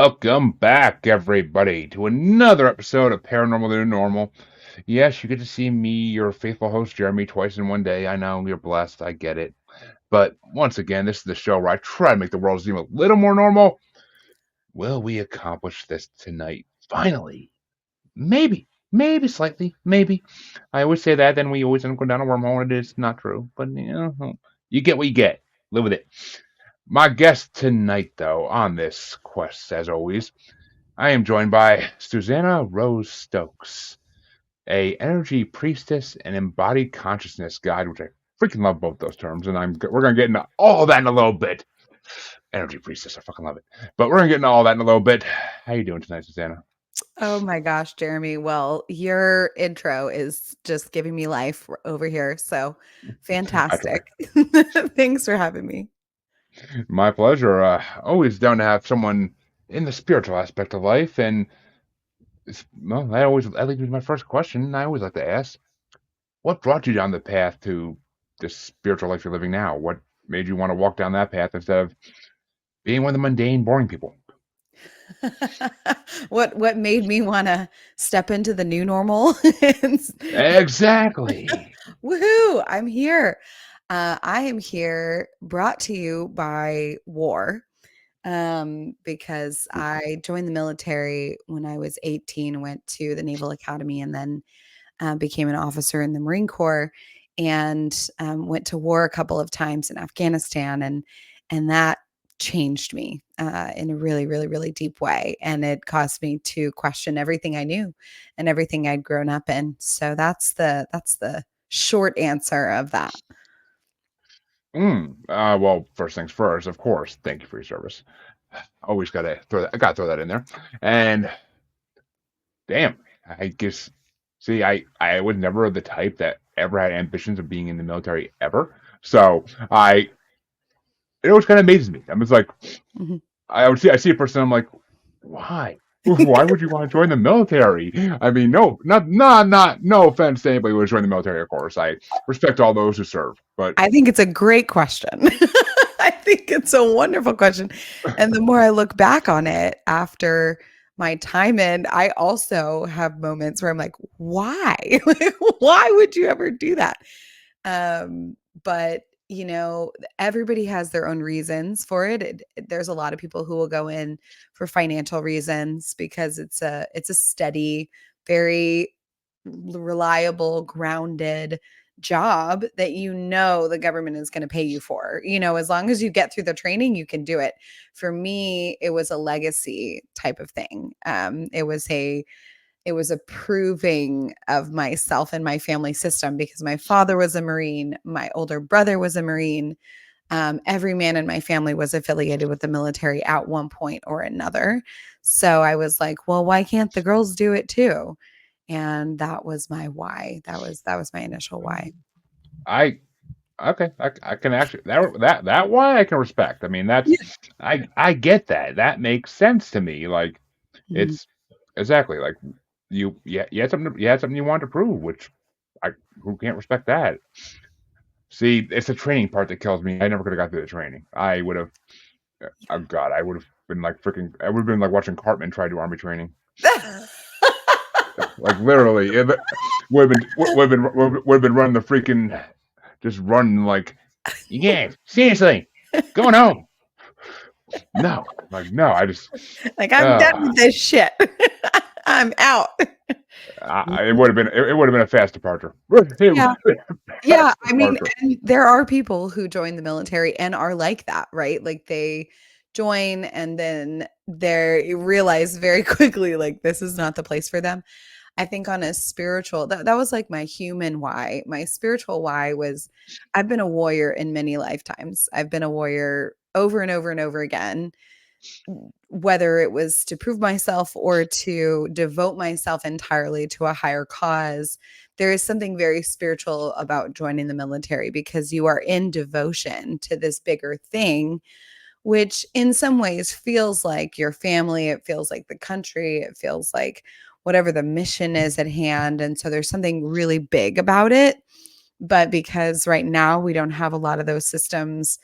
Welcome back, everybody, to another episode of Paranormal the New Normal. Yes, you get to see me, your faithful host, Jeremy, twice in one day. I know you're blessed. I get it. But once again, this is the show where I try to make the world seem a little more normal. Will we accomplish this tonight? Finally. Maybe. Maybe slightly. Maybe. I always say that, then we always end up going down a wormhole, and it's not true. But, you get what you get. Live with it. My guest tonight, though, on this quest, as always, I am joined by Susannah Rose Stokes, a energy priestess and embodied consciousness guide, which I freaking love both those terms, and we're gonna get into all that in a little bit. Energy priestess, I fucking love it. But we're gonna get into all that in a little bit. How you doing tonight, Susannah? Oh my gosh, Jeremy. Well, your intro is just giving me life over here. So I try. fantastic. Thanks for having me. My pleasure. Always down to have someone in the spiritual aspect of life, and well, that leads me to my first question. I always like to ask, what brought you down the path to this spiritual life you're living now? What made you want to walk down that path instead of being one of the mundane, boring people? What made me want to step into the new normal? Exactly. Woohoo! I'm here. I am here brought to you by war. Because I joined the military when I was 18, went to the Naval Academy, and then became an officer in the Marine Corps, and went to war a couple of times in Afghanistan, and that changed me in a really, really, really deep way, and it caused me to question everything I knew and everything I'd grown up in. So that's the short answer of that. Well, first things first, of course. Thank you for your service. Always gotta throw that. I gotta throw that in there. And damn, I guess. See, I was never the type that ever had ambitions of being in the military ever. So it always kind of amazes me. I'm just like, Mhm. I see a person. I'm like, why? Why would you want to join the military? I mean, no offense to anybody who would join the military, of course. I respect all those who serve, but I think it's a great question. I think it's a wonderful question. And the more I look back on it after my time in, I also have moments where I'm like, why? Like, why would you ever do that? But everybody has their own reasons for it. There's a lot of people who will go in for financial reasons because it's a steady, very reliable, grounded job that the government is going to pay you for. As long as you get through the training, you can do it. For me, it was a legacy type of thing. It was a proving of myself and my family system because my father was a Marine, my older brother was a Marine. Every man in my family was affiliated with the military at one point or another. So I was like, well, why can't the girls do it too? And that was my why. That was my initial why. I okay, I can actually that why I can respect. I mean, Yeah. I get that. That makes sense to me. Like Mhm. it's exactly like you had something you wanted to prove, which I who can't respect that. See, it's the training part that kills me. I never could have got through the training. I would have. Oh God, I would have been like freaking. I would have been like watching Cartman try to do army training. Like literally, it would have been running the freaking just running like, yeah, seriously, going home. No, like no, I just Like, I'm done uh with this shit. I'm out. it would have been a fast departure. Yeah. Yeah, Fast I mean, departure. and there are people who join the military and are like that, right? Like they join and then they realize very quickly like this is not the place for them. I think on a spiritual that was like my human why. My spiritual why was I've been a warrior in many lifetimes. I've been a warrior over and over and over again, whether it was to prove myself or to devote myself entirely to a higher cause. There is something very spiritual about joining the military because you are in devotion to this bigger thing, which in some ways feels like your family, it feels like the country, it feels like whatever the mission is at hand. And so there's something really big about it. But because right now we don't have a lot of those systems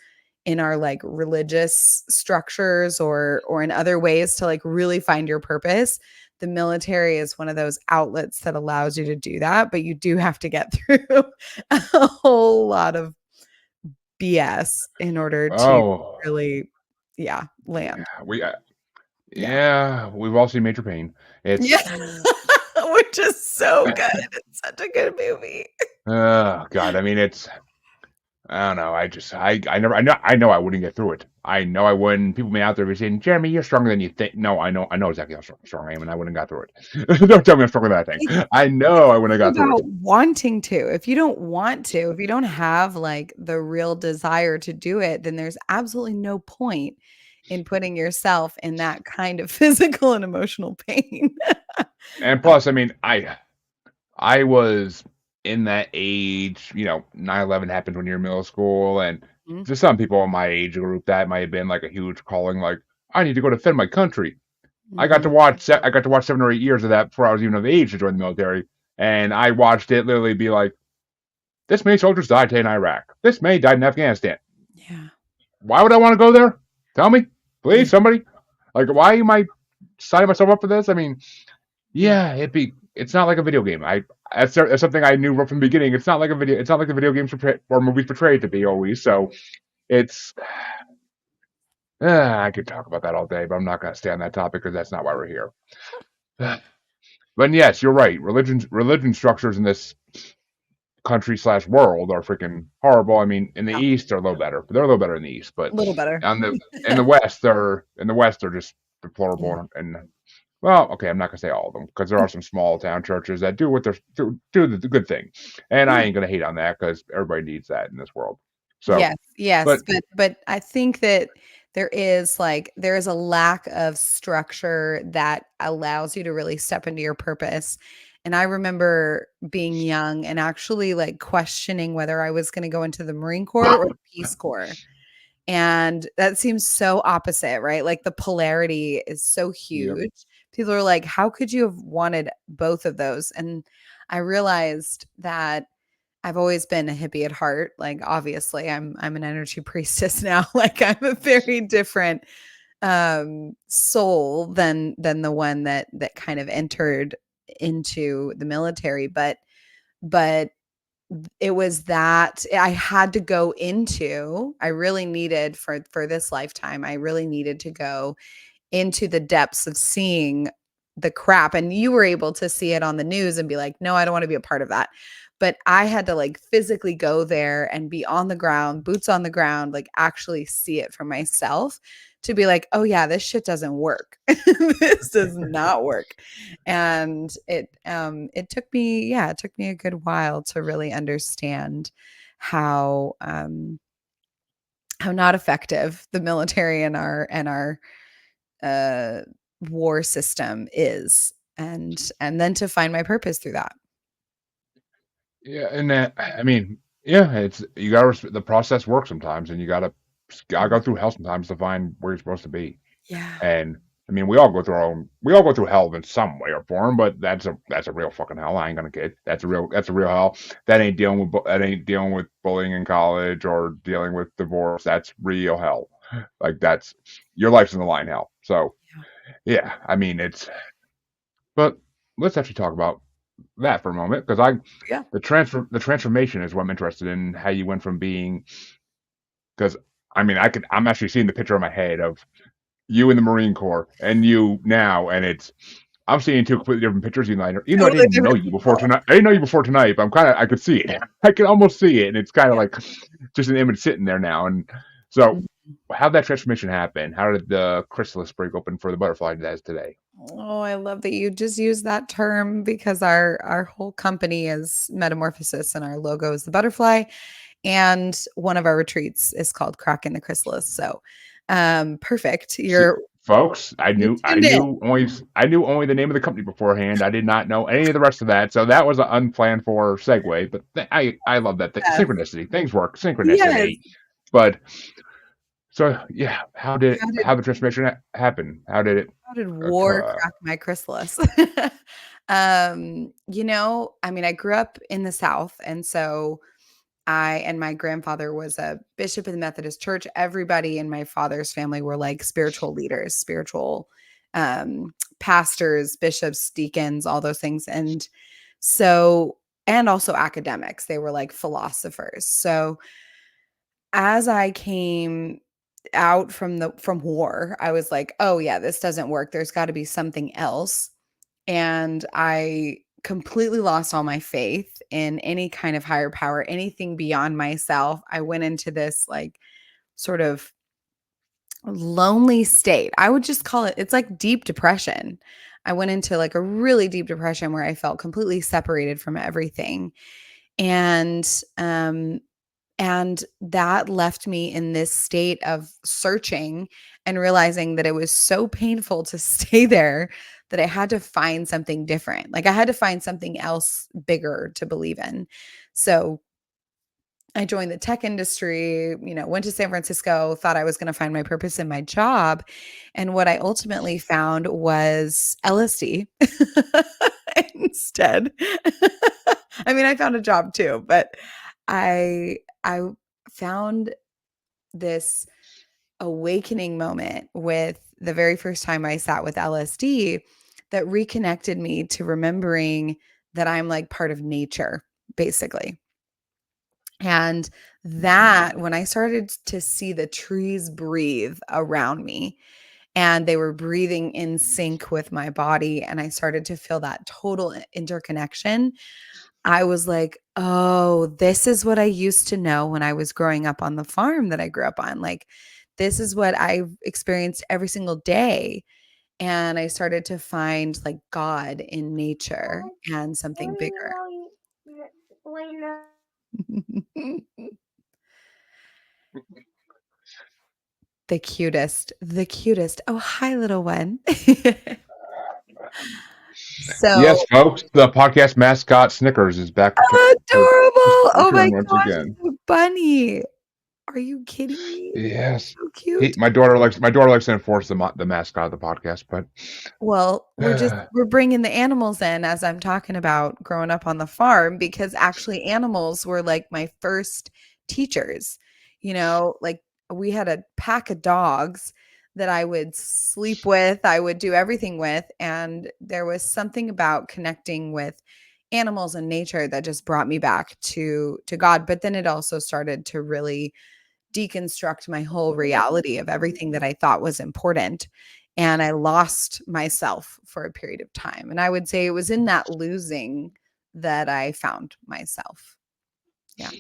in our like religious structures or in other ways to like really find your purpose, the military is one of those outlets that allows you to do that, but you do have to get through a whole lot of BS in order to Oh, really, yeah, yeah, land. Yeah. we've all seen Major Pain. It's, Yeah. Which is so good. It's such a good movie. oh God, I mean, I don't know. I know I wouldn't get through it. I know I wouldn't. People may out there be saying, Jeremy, you're stronger than you think. No, I know exactly how strong I am, and I wouldn't have got through it. Don't tell me I'm stronger than that thing. I know I wouldn't have got through About it. wanting to. If you don't want to, if you don't have like the real desire to do it, then there's absolutely no point in putting yourself in that kind of physical and emotional pain. And plus, I mean, I was in that age, 9/11 happened when you're in middle school, and Mhm, to some people in my age group, that might have been like a huge calling, like, I need to go defend my country. mhm. I got to watch 7 or 8 years of that before I was even of age to join the military, and I watched it literally be like, this many soldiers died in Iraq. This many died in Afghanistan. Yeah. Why would I want to go there? Tell me, Yeah. please, somebody. Like, why am I signing myself up for this? I mean, Mm. yeah, it's not like a video game. That's something I knew right from the beginning. It's not like the video games or movies portray it to be always. So it's I could talk about that all day, but I'm not going to stay on that topic because that's not why we're here. But yes, you're right. Religion structures in this country/world are freaking horrible. I mean, in the Yeah. East they're a little better. They're a little better in the East, A but little better. on the in the West they're just Yeah. deplorable. And well, okay, I'm not gonna say all of them because there are some small town churches that do what they're do the good thing, and I Yeah. ain't gonna hate on that because everybody needs that in this world. So, Yes, yes, but but I think that there is a lack of structure that allows you to really step into your purpose. And I remember being young and actually like questioning whether I was going to go into the Marine Corps or the Peace Corps. And that seems so opposite, right? Like the polarity is so yeah, huge. People are like, how could you have wanted both of those? And I realized that I've always been a hippie at heart. Like obviously I'm an energy priestess now. Like I'm a very different soul than the one that kind of entered into the military. But it was that I had to go into, I really needed for this lifetime, I really needed to go into the depths of seeing the crap, and you were able to see it on the news and be like, "No, I don't wanna be a part of that." But I had to, like, physically go there and be on the ground, boots on the ground, like, actually see it for myself to be like, "Oh, yeah, this shit doesn't work. This does not work." And it took me yeah, it took me a good while to really understand how, how not effective the military and our uh, war system is, and then to find my purpose through that. yeah, and that I mean, yeah, it's you gotta the process works sometimes, and gotta Mm. go through hell sometimes to find where you're supposed to be. Yeah. And I mean, we all go through hell in some way or form, but that's a real fucking hell. I ain't gonna kid. That's a real hell. That ain't dealing with bullying in college or dealing with divorce. That's real hell. Like that's your life's in the line, hell. So Yeah. yeah, I mean but let's actually talk about that for a moment because I Yeah. the transformation is what I'm interested in. How you went from being because I mean I'm actually seeing the picture in my head of you in the Marine Corps and you now, and I'm seeing two completely different pictures. Even though I Totally didn't know different you before people. tonight, I didn't know you before tonight, but I could see it. I can almost see it, and it's kind of Yeah. like just an image sitting there now. And so, Mhm. how did that transformation happen? How did the chrysalis break open for the butterfly that is today? Oh, I love that you just use that term because our whole company is metamorphosis and our logo is the butterfly. And one of our retreats is called Crack in the Chrysalis. So perfect. See, folks, You tuned in. I knew only the name of the company beforehand. I did not know any of the rest of that. So that was an unplanned for segue. But I love that Yes. synchronicity. Things work Yes. synchronicity. But so yeah, How did how the transformation happen? How did it How did war occur? crack my chrysalis? I mean, I grew up in the South, and so I and my grandfather was a bishop in the Methodist Church. Everybody in my father's family were like spiritual leaders, spiritual pastors, bishops, deacons, all those things. And so, and also academics, they were like philosophers. So as I came out from war, I was like, oh yeah, this doesn't work. There's got to be something else. And I completely lost all my faith in any kind of higher power, anything beyond myself. I went into this like sort of lonely state. I would just call it, it's like deep depression. I went into like a really deep depression where I felt completely separated from everything. And and that left me in this state of searching and realizing that it was so painful to stay there that I had to find something different. Like I had to find something else bigger to believe in. So I joined the tech industry, went to San Francisco, thought I was going to find my purpose in my job. And what I ultimately found was LSD instead. I mean, I found a job too, but I found this awakening moment with the very first time I sat with LSD that reconnected me to remembering that I'm like part of nature, basically. And that when I started to see the trees breathe around me and they were breathing in sync with my body, and I started to feel that total interconnection, I was like, oh, this is what I used to know when I was growing up on the farm that I grew up on. Like, this is what I've experienced every single day. And I started to find like God in nature and something bigger. The cutest, the cutest. Oh, hi, little one. Yes, So folks, the podcast mascot Snickers is back to adorable. Oh my return once gosh, again. it's a bunny. Are you kidding me? Yes. So cute. My daughter likes to enforce the mascot of the podcast, but Well, we're bringing the animals in as I'm talking about growing up on the farm because actually animals were like my first teachers. Like we had a pack of dogs that I would sleep with, I would do everything with, and there was something about connecting with animals and nature that just brought me back to God. But then it also started to really deconstruct my whole reality of everything that I thought was important. And I lost myself for a period of time. And I would say it was in that losing that I found myself. Yeah.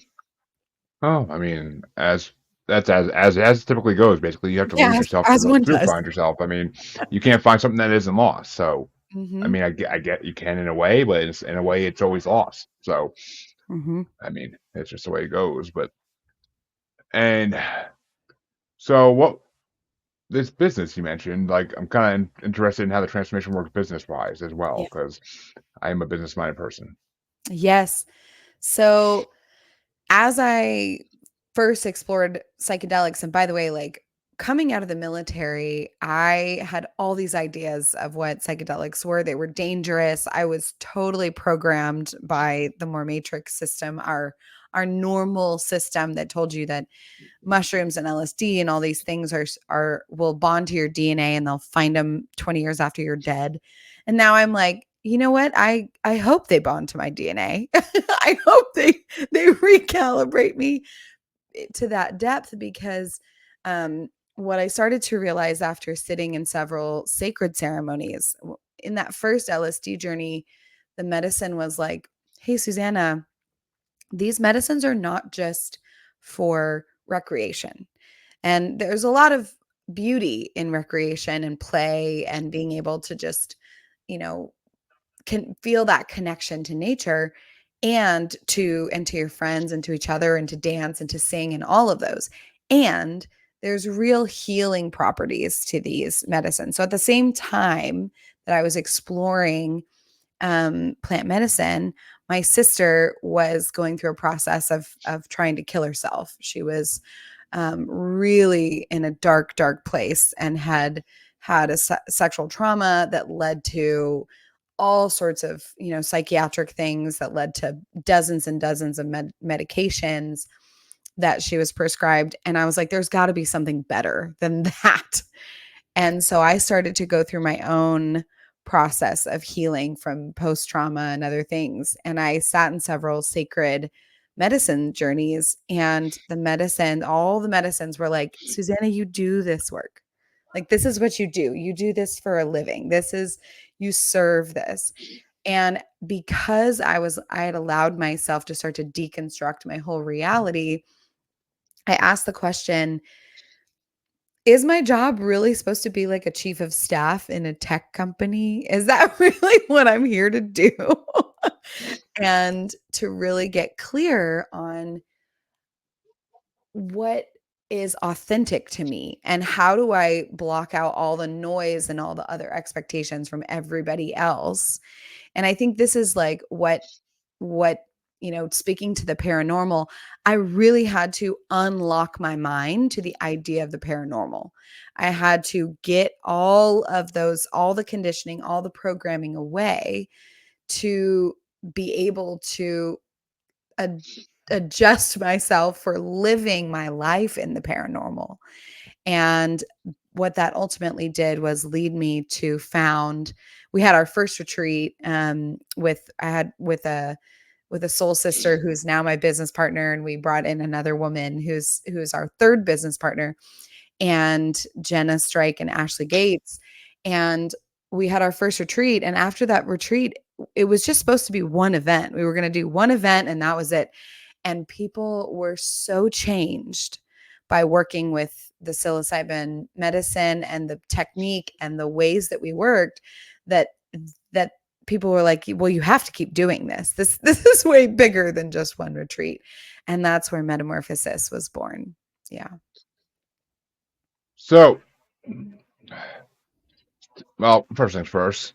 oh, I mean, as typically goes. Basically, you have to lose Yeah, yourself as one to does. find yourself. I mean, you can't find something that isn't lost. So, I Mhm. mean, I get you can in a way, but in a way, it's always lost. So, Mhm. I mean, it's just the way it goes. And so, what this business you mentioned, like, I'm kind of interested in how the transformation works business wise as well, Yeah. because I am a business minded person. Yes. So as I first explored psychedelics, and by the way, like coming out of the military, I had all these ideas of what psychedelics were. They were dangerous. I was totally programmed by the more matrix system, our normal system that told you that mushrooms and LSD and all these things are will bond to your DNA and they'll find them 20 years after you're dead. And now I'm like, you know what? I hope they bond to my DNA. I hope they recalibrate me to that depth because what I started to realize after sitting in several sacred ceremonies in that first LSD journey, the medicine was like, "Hey Susannah, these medicines are not just for recreation. And there's a lot of beauty in recreation and play and being able to just, you know, can feel that connection to nature and to your friends and to each other and to dance and to sing and all of those. And there's real healing properties to these medicines. So at the same time that I was exploring plant medicine, my sister was going through a process of trying to kill herself. She was really in a dark, dark place and had a sexual trauma that led to all sorts of, psychiatric things that led to dozens and dozens of medications that she was prescribed. And I was like, there's got to be something better than that. And so I started to go through my own process of healing from post trauma and other things. And I sat in several sacred medicine journeys, and all the medicines were like, Susannah, you do this work. Like, this is what you do. You do this for a living. You serve this. And because I had allowed myself to start to deconstruct my whole reality, I asked the question, is my job really supposed to be like a chief of staff in a tech company? Is that really what I'm here to do? And to really get clear on what is authentic to me and how do I block out all the noise and all the other expectations from everybody else. And I think this is like what speaking to the paranormal, I really had to unlock my mind to the idea of the paranormal. I had to get all the conditioning, all the programming away to be able to ad- adjust myself for living my life in the paranormal. And what that ultimately did was lead me to found. We had our first retreat with a soul sister who's now my business partner, and we brought in another woman who's our third business partner, and Jenna Strike and Ashley Gates. And we had our first retreat. And after that retreat, it was just supposed to be one event. We were going to do one event and that was it. And people were so changed by working with the psilocybin medicine and the technique and the ways that we worked that that people were like, well, you have to keep doing this. This is way bigger than just one retreat. And that's where Metamorphosis was born. Yeah. So, well, first things first,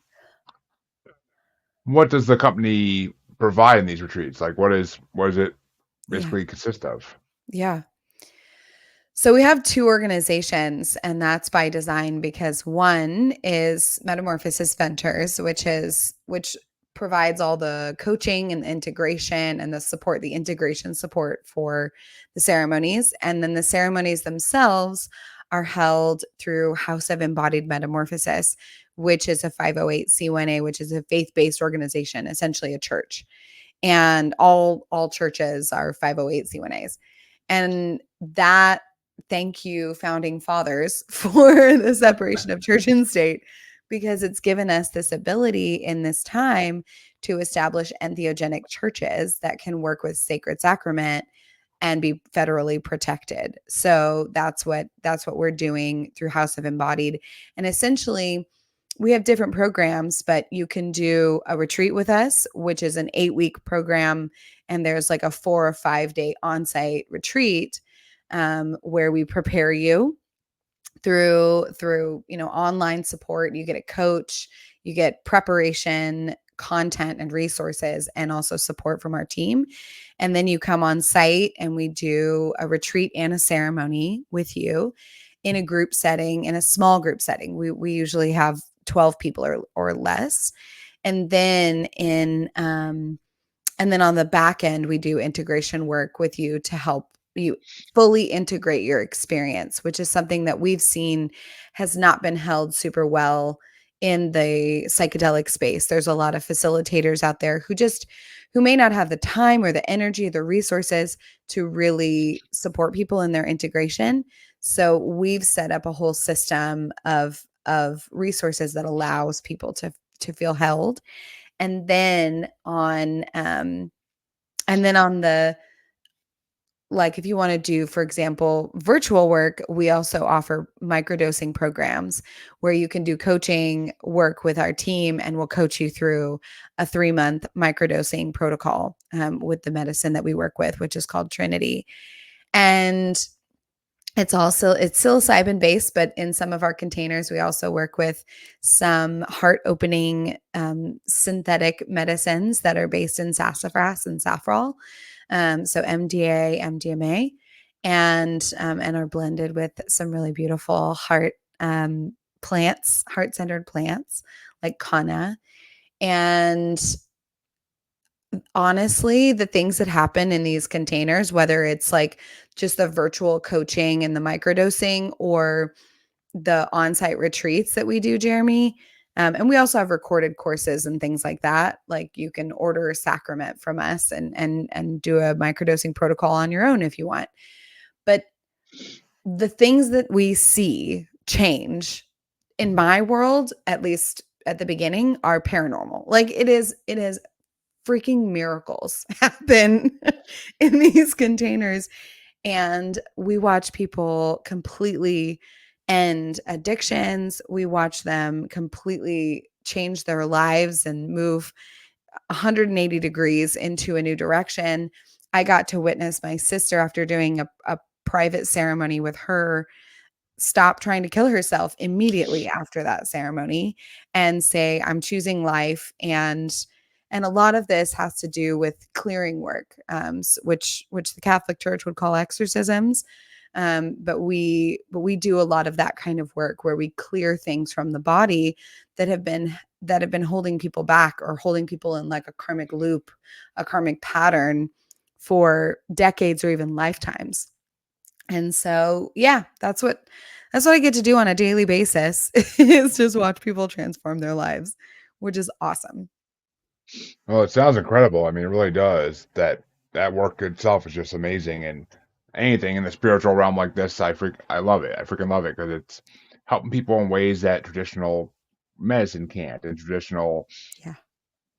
what does the company provide in these retreats? Like, what does it Yeah. basically consist of? Yeah. So we have two organizations, and that's by design because one is Metamorphosis Ventures, which provides all the coaching and integration and the integration support for the ceremonies. And then the ceremonies themselves are held through House of Embodied Metamorphosis, which is a 508c1a, which is a faith-based organization, essentially a church. And all churches are 508c1as. And that, thank you, founding fathers, for the separation of church and state, because it's given us this ability in this time to establish entheogenic churches that can work with sacred sacrament and be federally protected. So that's what we're doing through House of Embodied. And essentially, we have different programs, but you can do a retreat with us, which is an 8-week program. And there's like a 4 or 5 day on-site retreat where we prepare you through online support. You get a coach, you get preparation, content and resources, and also support from our team. And then you come on site and we do a retreat and a ceremony with you in a group setting, in a small group setting. We usually have 12 people or less. And then and then on the back end, we do integration work with you to help you fully integrate your experience, which is something that we've seen has not been held super well in the psychedelic space. There's a lot of facilitators out there who may not have the time or the energy, the resources to really support people in their integration. So we've set up a whole system of resources that allows people to feel held. And then on the, like, if you want to do, for example, virtual work, we also offer microdosing programs where you can do coaching work with our team, and we'll coach you through a 3-month microdosing protocol with the medicine that we work with, which is called Trinity. And it's psilocybin based, but in some of our containers, we also work with some heart opening synthetic medicines that are based in sassafras and saffrol. So MDA, MDMA, and are blended with some really beautiful heart plants, heart centered plants like kanna. And honestly, the things that happen in these containers, whether it's like just the virtual coaching and the microdosing or the on-site retreats that we do, Jeremy, and we also have recorded courses and things like that. Like you can order a sacrament from us and do a microdosing protocol on your own if you want. But the things that we see change in my world, at least at the beginning, are paranormal. Like it is freaking miracles happen in these containers. And we watch people completely end addictions. We watch them completely change their lives and move 180 degrees into a new direction. I got to witness my sister after doing a private ceremony with her stop trying to kill herself immediately after that ceremony and say, I'm choosing life. And a lot of this has to do with clearing work, which the Catholic Church would call exorcisms. But we do a lot of that kind of work where we clear things from the body that have been holding people back or holding people in like a karmic loop, a karmic pattern for decades or even lifetimes. And so, yeah, that's what I get to do on a daily basis is just watch people transform their lives, which is awesome. Well, it sounds incredible. I mean, it really does. That work itself is just amazing, and anything in the spiritual realm like this, I love it. I freaking love it because it's helping people in ways that traditional medicine can't, and traditional Yeah.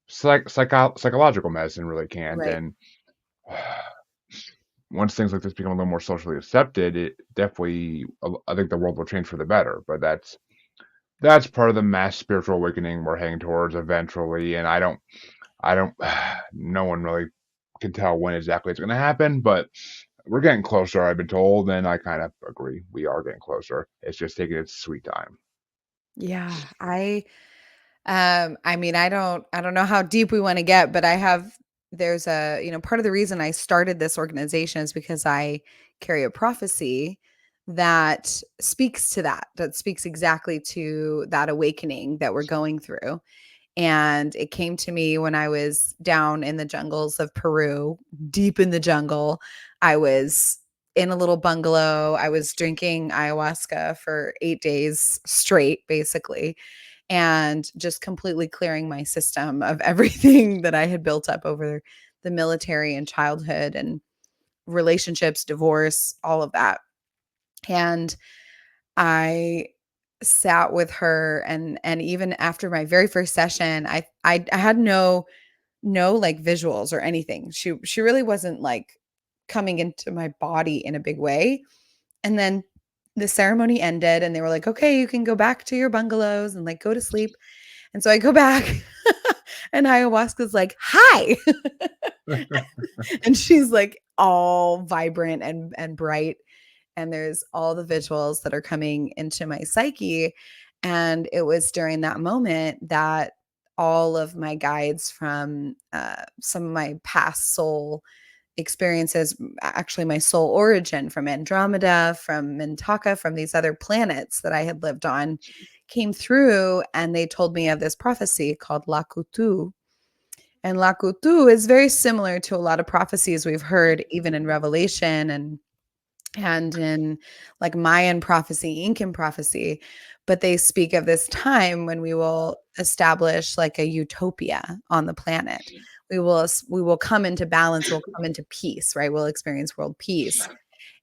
psychological medicine really can't. Right. And once things like this become a little more socially accepted, it definitely, I think the world will change for the better. But that's part of the mass spiritual awakening we're heading towards eventually. And I don't, no one really can tell when exactly it's going to happen, but we're getting closer, I've been told, and I kind of agree. We are getting closer. It's just taking its sweet time. Yeah. I mean, I don't know how deep we want to get, but there's part of the reason I started this organization is because I carry a prophecy that speaks to that speaks exactly to that awakening that we're going through. And it came to me when I was down in the jungles of Peru, deep in the jungle. I was in a little bungalow. I was drinking ayahuasca for 8 days straight, basically, and just completely clearing my system of everything that I had built up over the military and childhood and relationships, divorce, all of that. And I sat with her and even after my very first session, I had no like visuals or anything. She really wasn't like coming into my body in a big way. And then the ceremony ended and they were like, "Okay, you can go back to your bungalows and like go to sleep." And so I go back and ayahuasca's like, "Hi." And she's like all vibrant and bright, and there's all the visuals that are coming into my psyche. And it was during that moment that all of my guides from some of my past soul experiences, actually my soul origin from Andromeda, from Mintaka, from these other planets that I had lived on, came through, and they told me of this prophecy called Lakutu. And Lakutu is very similar to a lot of prophecies we've heard even in Revelation and in like Mayan prophecy, Incan prophecy, but they speak of this time when we will establish like a utopia on the planet. We will come into balance, we'll come into peace, right? We'll experience world peace.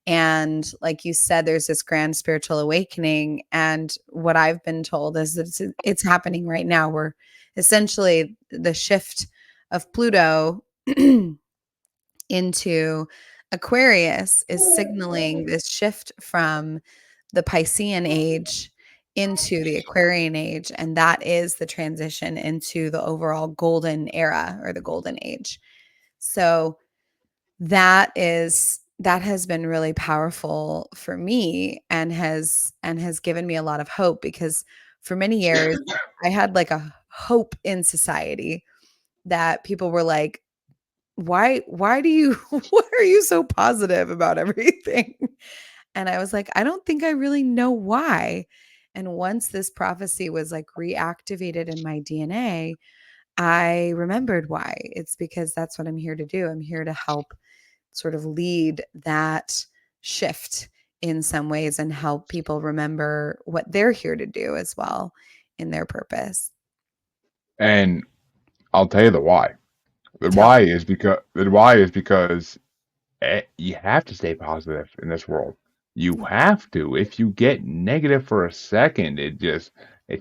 And like you said, there's this grand spiritual awakening. And what I've been told is that it's happening right now. We're essentially the shift of Pluto into Aquarius is signaling this shift from the Piscean age into the Aquarian age. And that is the transition into the overall golden era or the golden age. So that has been really powerful for me and has given me a lot of hope because for many years I had like a hope in society that people were like, why do you why are you so positive about everything? And I was like, I don't think I really know why. And once this prophecy was like reactivated in my DNA, I remembered why. It's because that's what I'm here to do. I'm here to help sort of lead that shift in some ways and help people remember what they're here to do as well in their purpose. And I'll tell you the why. The Tell why is because you have to stay positive in this world. You me. have to. If you get negative for a second, it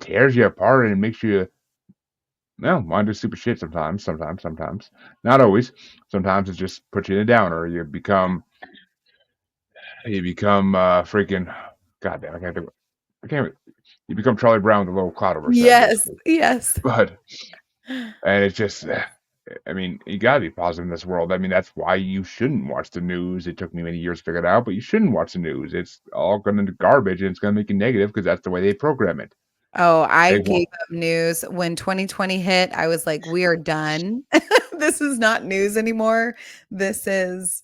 tears you apart and it makes you want to do stupid shit sometimes. Not always. Sometimes it just puts you in a downer. You become freaking goddamn, I can't you become Charlie Brown with a little cloud over his head, Yes, basically. yes. But and it's just I mean, you gotta be positive in this world. I mean, that's why you shouldn't watch the news. It took me many years to figure it out, but you shouldn't watch the news. It's all gonna be garbage and it's gonna make you negative because that's the way they program it. Oh, I They gave want up news when 2020 hit. I was like, "We are done. This is not news anymore. This is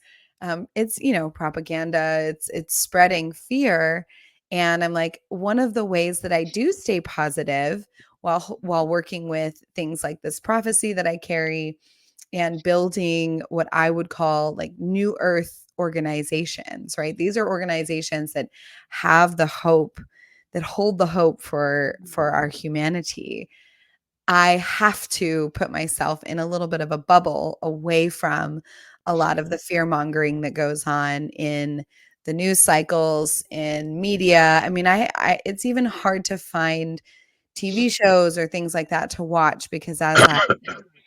it's, propaganda. It's spreading fear." And I'm like, one of the ways that I do stay positive while working with things like this prophecy that I carry and building what I would call like new earth organizations, right? These are organizations that have the hope, that hold the hope for our humanity. I have to put myself in a little bit of a bubble away from a lot of the fear mongering that goes on in the news cycles, in media. I mean, I it's even hard to find TV shows or things like that to watch because as I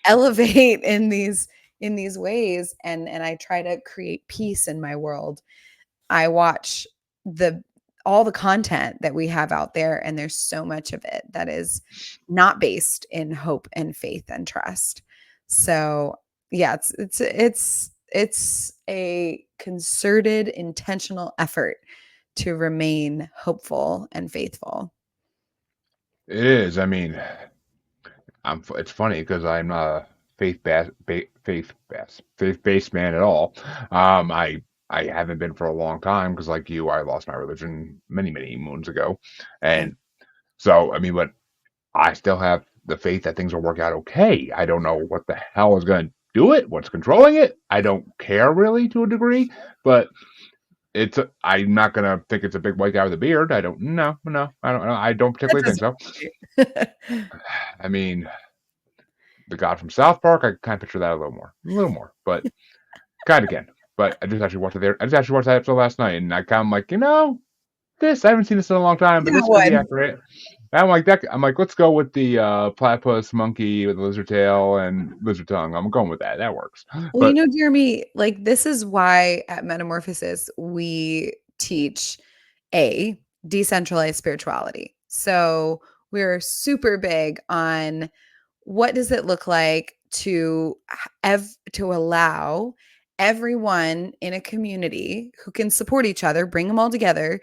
elevate in these ways and I try to create peace in my world, I watch the all the content that we have out there and there's so much of it that is not based in hope and faith and trust. So, yeah, it's a concerted intentional effort to remain hopeful and faithful. it is. I mean, it's funny because I'm not a faith-based man at all. I haven't been for a long time because, like you, I lost my religion many moons ago, Yeah. and so I mean, but I still have the faith that things will work out okay. I don't know what the hell is going to do it, what's controlling it. I don't care really to a degree, but I'm not going to think it's a big white guy with a beard. I don't. No, I don't. I don't That particularly think doesn't so. right. I mean, the guy from South Park, I kind of picture that a little more, but kind of can. But I just actually watched it there. I just actually watched that episode last night, and I kind of like, this I haven't seen this in a long time, but That this could be one. accurate. And I'm like that. I'm like, let's go with the platypus monkey with the lizard tail and lizard tongue. I'm going with that. That works. Well, But Jeremy, like this is why at Metamorphosis we teach a decentralized spirituality. So we're super big on what does it look like to to allow everyone in a community who can support each other, bring them all together,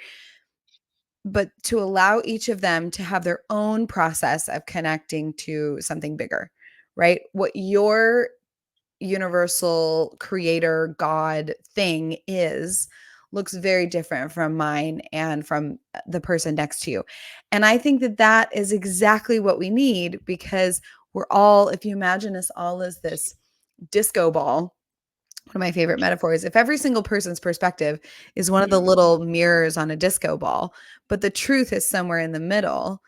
but to allow each of them to have their own process of connecting to something bigger, right? What your universal creator god thing is looks very different from mine and from the person next to you. And I think that that is exactly what we need because we're all, if you imagine us all as this disco ball, one of my favorite metaphors, if every single person's perspective is one of the little mirrors on a disco ball, but the truth is somewhere in the middle,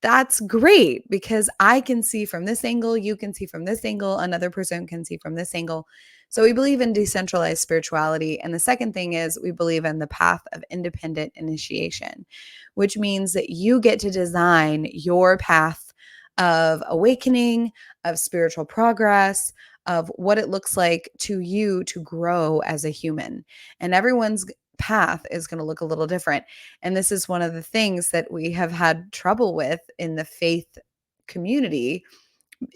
that's great because I can see from this angle, you can see from this angle, another person can see from this angle. So we believe in decentralized spirituality. And the second thing is we believe in the path of independent initiation, which means that you get to design your path of awakening, of spiritual progress, of what it looks like to you to grow as a human. And everyone's path is going to look a little different. And this is one of the things that we have had trouble with in the faith community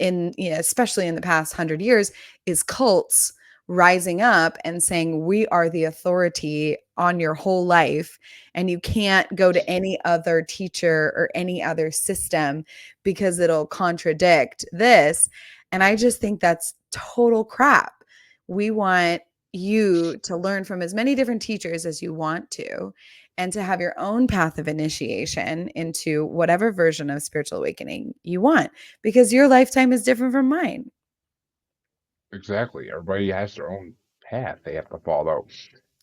especially in the past 100 years is cults rising up and saying we are the authority on your whole life and you can't go to any other teacher or any other system because it'll contradict this. And I just think that's total crap. We want you to learn from as many different teachers as you want to, and to have your own path of initiation into whatever version of spiritual awakening you want, because your lifetime is different from mine. Exactly. Everybody has their own path they have to follow.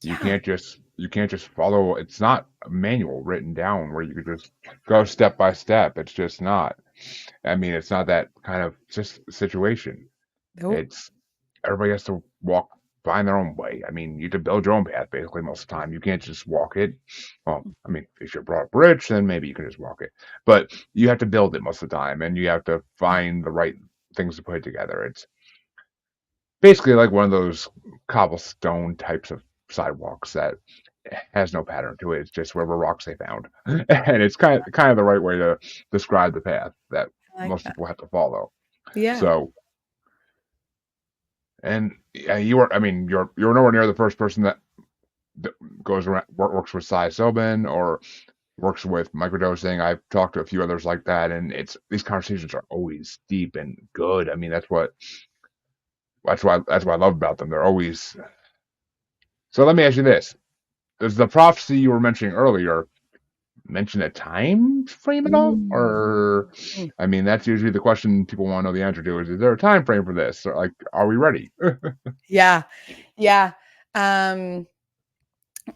Yeah. You can't just follow. It's not a manual written down where you could just go step by step. It's just not. I mean, it's not that kind of just situation. Nope. It's everybody has to find their own way. I mean, you have to build your own path basically most of the time. You can't just walk it. Well, I mean, if you're brought up rich, then maybe you can just walk it. But you have to build it most of the time, and you have to find the right things to put together. It's basically like one of those cobblestone types of sidewalks that has no pattern to it. It's just wherever rocks they found, and it's kind of the right way to describe the path that I like most that. people have to follow. Yeah. So, and you were, I mean, you're nowhere near the first person that goes around works with psilocybin or works with microdosing. I've talked to a few others like that, and it's these conversations are always deep and good. I mean, that's what I love about them. They're always. So let me ask you this: does the prophecy you were mentioning earlier mention a time frame at all? Mm. Or, I mean, that's usually the question people want to know the answer to is there a time frame for this? Or like, are we ready? Yeah. Yeah. Um,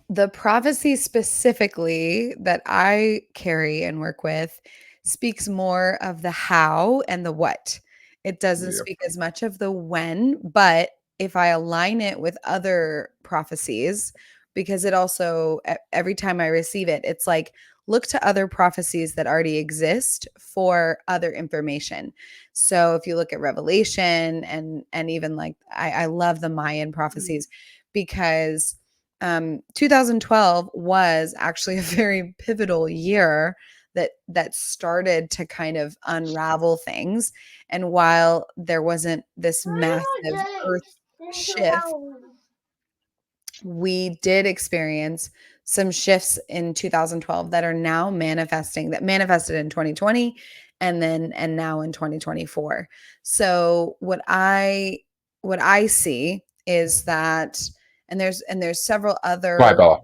the prophecy specifically that I carry and work with speaks more of the how and the what. It doesn't Yep. speak as much of the when, but if I align it with other prophecies, because it also, every time I receive it, it's like, look to other prophecies that already exist for other information. So if you look at Revelation and even like I love the Mayan prophecies because 2012 was actually a very pivotal year that started to kind of unravel things. And while there wasn't this massive earth shift, we did experience some shifts in 2012 that are now manifesting, that manifested in 2020 and now in 2024. So what I see is that, and there's several Bye, other Bella.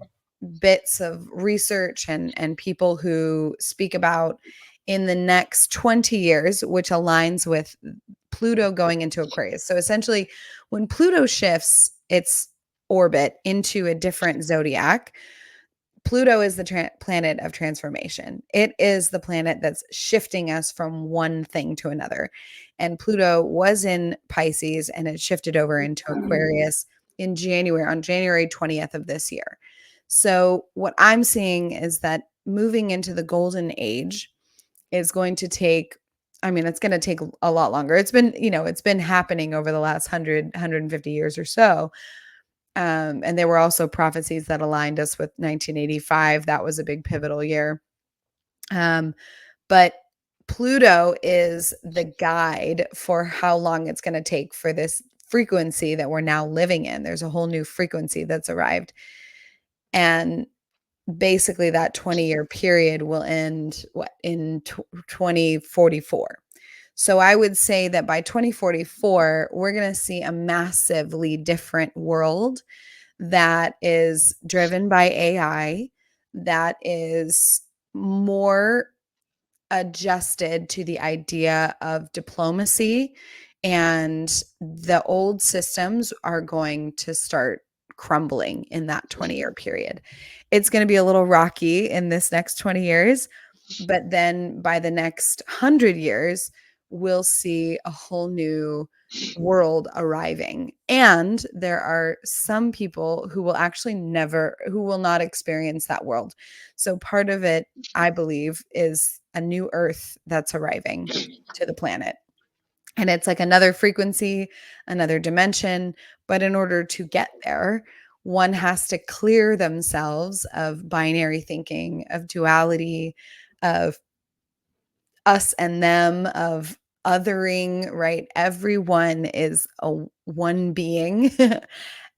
bits of research and people who speak about in the next 20 years, which aligns with Pluto going into Aquarius. So essentially, when Pluto shifts its orbit into a different zodiac, Pluto is the planet of transformation. It is the planet that's shifting us from one thing to another. And Pluto was in Pisces and it shifted over into Aquarius in January, on January 20th of this year. So, what I'm seeing is that moving into the golden age is going to take, I mean, it's going to take a lot longer. It's been happening over the last 150 years or so. And there were also prophecies that aligned us with 1985. That was a big pivotal year. But Pluto is the guide for how long it's going to take for this frequency that we're now living in. There's a whole new frequency that's arrived. And basically, that 20-year period will end in 2044. So I would say that by 2044, we're going to see a massively different world that is driven by AI, that is more adjusted to the idea of diplomacy, and the old systems are going to start crumbling in that 20-year period. It's going to be a little rocky in this next 20 years, but then by the next 100 years, we'll see a whole new world arriving. And there are some people who will actually who will not experience that world. So part of it, I believe, is a new earth that's arriving to the planet. And it's like another frequency, another dimension. But in order to get there, one has to clear themselves of binary thinking, of duality, of us and them, of othering, right? Everyone is a one being.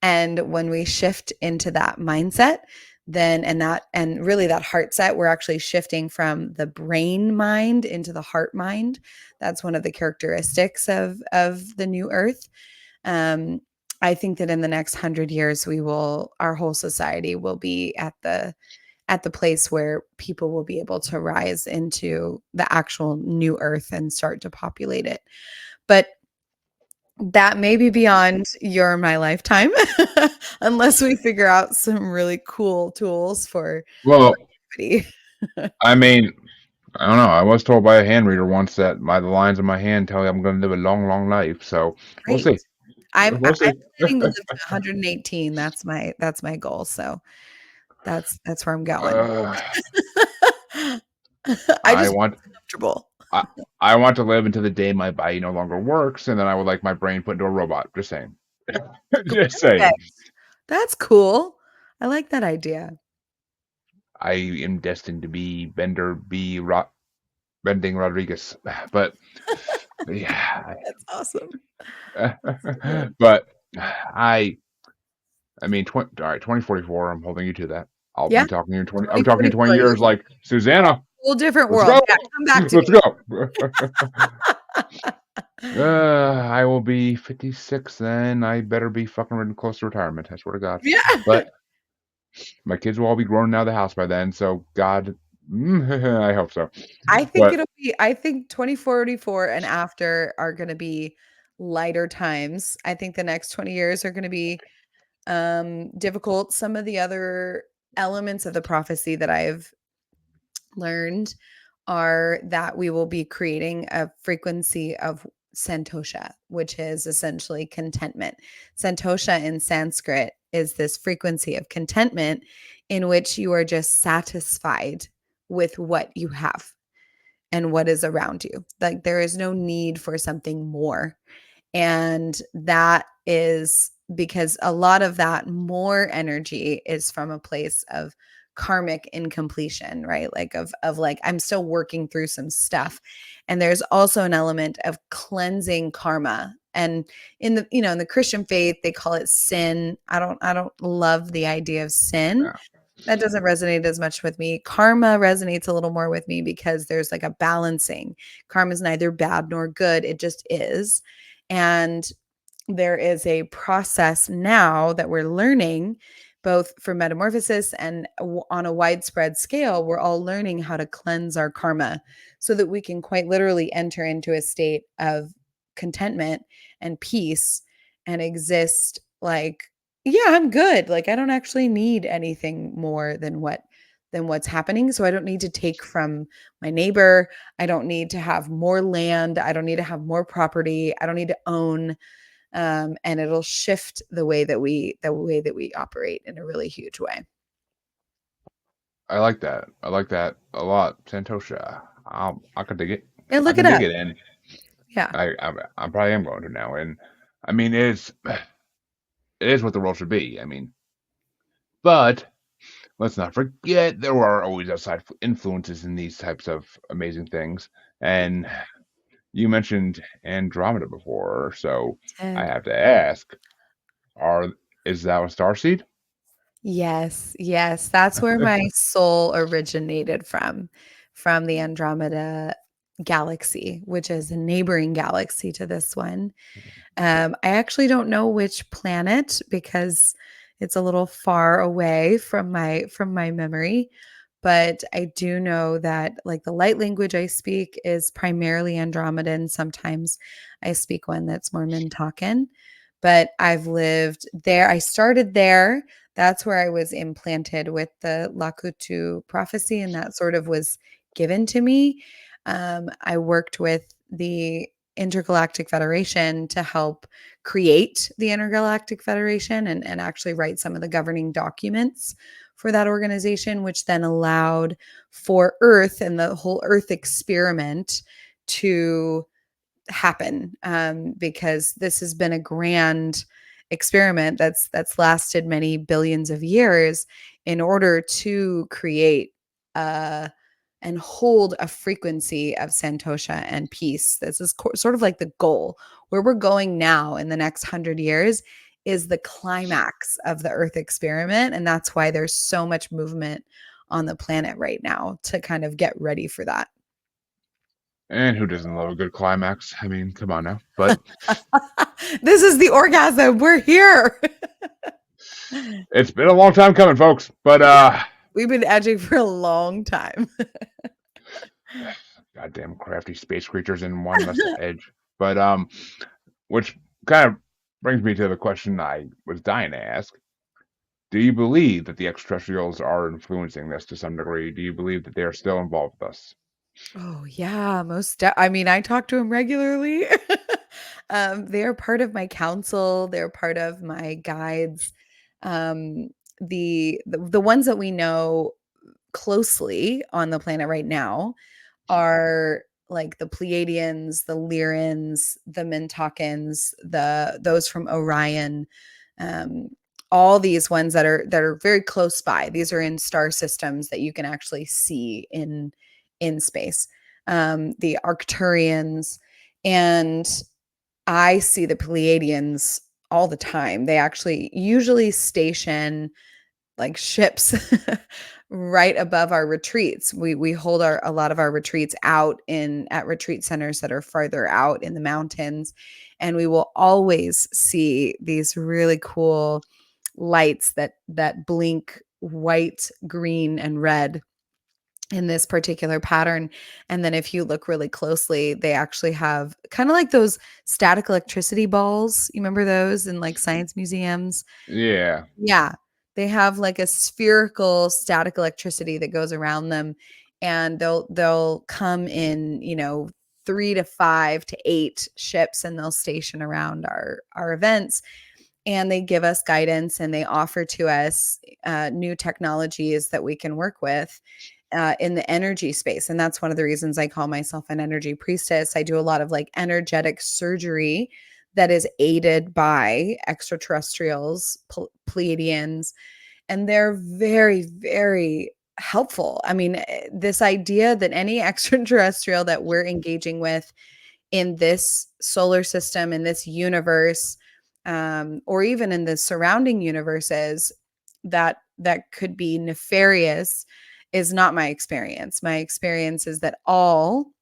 And when we shift into that mindset, then and really that heart set, we're actually shifting from the brain mind into the heart mind. That's one of the characteristics of the new earth. um I think that in the next 100 years, our whole society will be at the place where people will be able to rise into the actual new earth and start to populate it. But that may be beyond your and my lifetime, unless we figure out some really cool tools for Well, longevity. I mean, I don't know. I was told by a hand reader once that the lines on my hand tell me I'm going to live a long, long life. So we'll Great. see. I'm We'll see. planning to live to 118. That's my goal. So that's where I'm going. uh, I I just want want comfortable. I, I want to live until the day my body no longer works, and then I would like my brain put into a robot. Just saying. Just saying. That's cool. I like that idea. I am destined to be Bending Rodriguez, but yeah, That's awesome. So good. but I I mean, all right, 2044. I'm holding you to that. I'll Yeah, be talking to you in 20. I'll be talking in 20 2044, years. Like Susanna, whole different let's world. go, Yeah, come back to let's me. go. I will be 56 then. I better be fucking close to retirement. I swear to God. Yeah. But my kids will all be grown out of the house by then. So God, I hope so. But I think 2044 and after are gonna be lighter times. I think the next 20 years are gonna be difficult. Some of the other elements of the prophecy that I've learned are that we will be creating a frequency of santosha, which is essentially contentment. Santosha in Sanskrit is this frequency of contentment in which you are just satisfied with what you have and what is around you. Like there is no need for something more. And that is because a lot of that more energy is from a place of karmic incompletion, right? Like of like I'm still working through some stuff. And there's also an element of cleansing karma. And in the in the Christian faith they call it sin. I don't love the idea of sin. yeah, That doesn't resonate as much with me. Karma resonates a little more with me because there's like a balancing. Karma is neither bad nor good, it just is. And there is a process now that we're learning both for metamorphosis and on a widespread scale. We're all learning how to cleanse our karma so that we can quite literally enter into a state of contentment and peace and exist like, yeah, I'm good. Like I don't actually need anything more than what's happening. So I don't need to take from my neighbor. I don't need to have more land. I don't need to have more property. I don't need to own. And it'll shift the way that we operate in a really huge way. I like that. I like that a lot. Santosha. I could dig it. And I look it can dig up. it, and Yeah. I probably am going to now. And I mean, it is what the world should be. I mean, but let's not forget there are always outside influences in these types of amazing things. And you mentioned Andromeda before, so I And have to ask: Are is that a starseed? yes, yes, that's where my soul originated from the Andromeda galaxy, which is a neighboring galaxy to this one. I actually don't know which planet because it's a little far away from my memory, but I do know that like the light language I speak is primarily Andromedan. Sometimes I speak one that's more Mintakan, but I've lived there. I started there. That's where I was implanted with the Lakutu prophecy, and that sort of was given to me. I worked with the Intergalactic Federation to help create the Intergalactic Federation and actually write some of the governing documents for that organization, which then allowed for Earth and the whole Earth experiment to happen, because this has been a grand experiment that's lasted many billions of years in order to create and hold a frequency of santosha and peace. This is sort of like the goal. Where we're going now in the next 100 years is the climax of the Earth experiment, and that's why there's so much movement on the planet right now to kind of get ready for that. And who doesn't love a good climax? I mean, come on now. But This is the orgasm. We're here. it's been a long time coming, folks. But Yeah, we've been edging for a long time. goddamn crafty space creatures and wanting us to edge. But which kind of brings me to the question I was dying to ask. Do you believe that the extraterrestrials are influencing this to some degree? Do you believe that they are still involved with us? Oh, yeah, I mean, I talk to him regularly. They are part of my council, they're part of my guides. Um, the ones that we know closely on the planet right now are like the Pleiadians, the Lyrans, the Mintakans, those from Orion, um, all these ones that are very close by. These are in star systems that you can actually see in space. The Arcturians, and I see the Pleiadians all the time. They actually usually station like ships right above our retreats. We hold a lot of our retreats out in at retreat centers that are farther out in the mountains, and we will always see these really cool lights that blink white, green, and red in this particular pattern. And then if you look really closely, they actually have kind of like those static electricity balls. You remember those in like science museums? Yeah. Yeah, they have like a spherical static electricity that goes around them, and they'll come in, 3 to 5 to 8 ships, and they'll station around our events, and they give us guidance, and they offer to us new technologies that we can work with in the energy space. And that's one of the reasons I call myself an energy priestess. I do a lot of like energetic surgery that is aided by extraterrestrials, Pleiadians, and they're very, very helpful. I mean, this idea that any extraterrestrial that we're engaging with in this solar system, in this universe, or even in the surrounding universes, that could be nefarious is not my experience. My experience is that all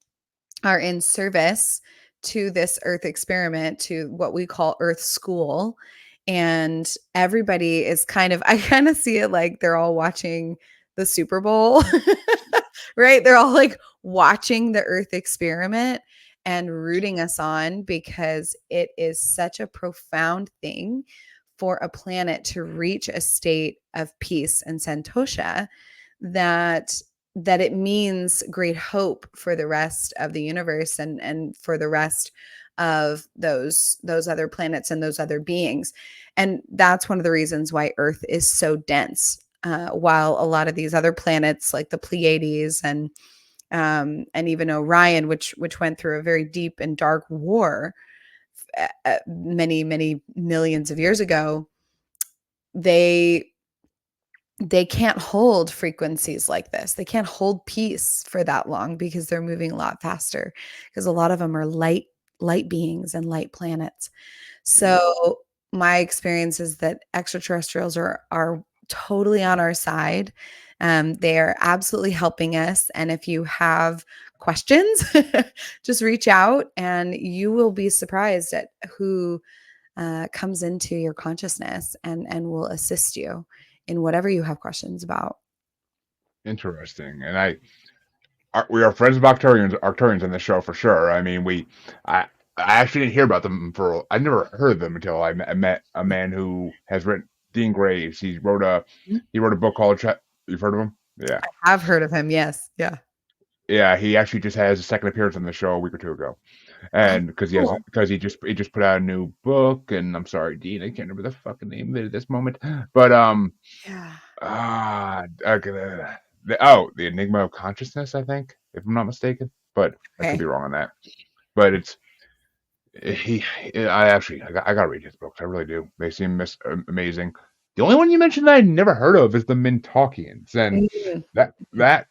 are in service to this Earth experiment, to what we call Earth School. And everybody is I kind of see it like they're all watching the Super Bowl, right? They're all like watching the Earth experiment and rooting us on because it is such a profound thing for a planet to reach a state of peace and santosha that it means great hope for the rest of the universe and for the rest of those other planets and those other beings. And that's one of the reasons why Earth is so dense, while a lot of these other planets like the Pleiades and even Orion, which went through a very deep and dark war many millions of years ago, they they can't hold frequencies like this. They can't hold peace for that long because they're moving a lot faster, because a lot of them are light beings and light planets. Yeah. So my experience is that extraterrestrials are totally on our side. They are absolutely helping us. And if you have questions, just reach out, and you will be surprised at who comes into your consciousness and will assist you in whatever you have questions about. Interesting. And we are friends with Arcturians on this show for sure. I mean, I, I actually didn't hear about them I never heard of them until I met a man who has written Dean Graves. Mhm. He wrote a book called, you've heard of him? Yeah. I've heard of him. Yes. Yeah. Yeah. He actually just has a second appearance on the show a week or two ago. Oh, And cool. because he just put out a new book, and I'm sorry, Dean, I can't remember the fucking name of it at this moment. But Yeah. okay, the Enigma of Consciousness, I think, if I'm not mistaken. But I could Okay. be wrong on that. But he, I gotta read his books. I really do. They seem amazing. The only one you mentioned that I never heard of is the Mintalkians, and Mm, that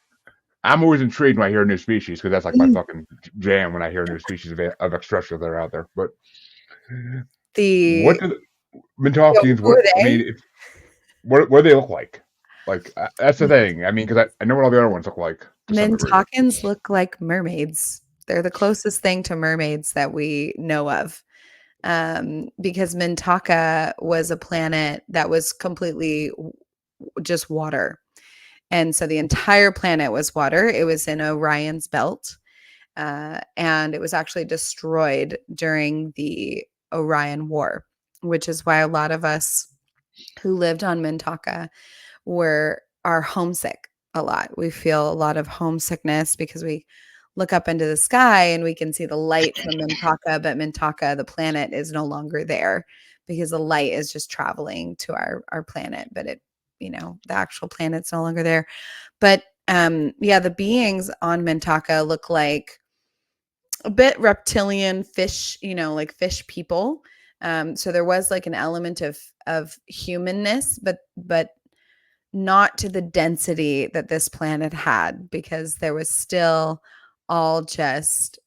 I'm always intrigued when I hear a new species because that's like my mm. fucking jam when I hear a new species of extraterrestrials that are out there. But what The do Mintalkians? who What are I they? mean, what do they look like? Like that's the thing. I mean, because I know what all the other ones look like to some degree. Mintakans look like mermaids. They're the closest thing to mermaids that we know of. Because Mintaka was a planet that was completely just water. And so the entire planet was water. It was in Orion's belt. And it was actually destroyed during the Orion War, which is why a lot of us who lived on Mintaka are homesick a lot. We feel a lot of homesickness because we look up into the sky and we can see the light from Mintaka, but Mintaka, the planet, is no longer there because the light is just traveling to our planet, but the actual planet's no longer there. But yeah, the beings on Mintaka look like a bit reptilian fish, like fish people. So there was like an element of humanness, but not to the density that this planet had, because there was still all just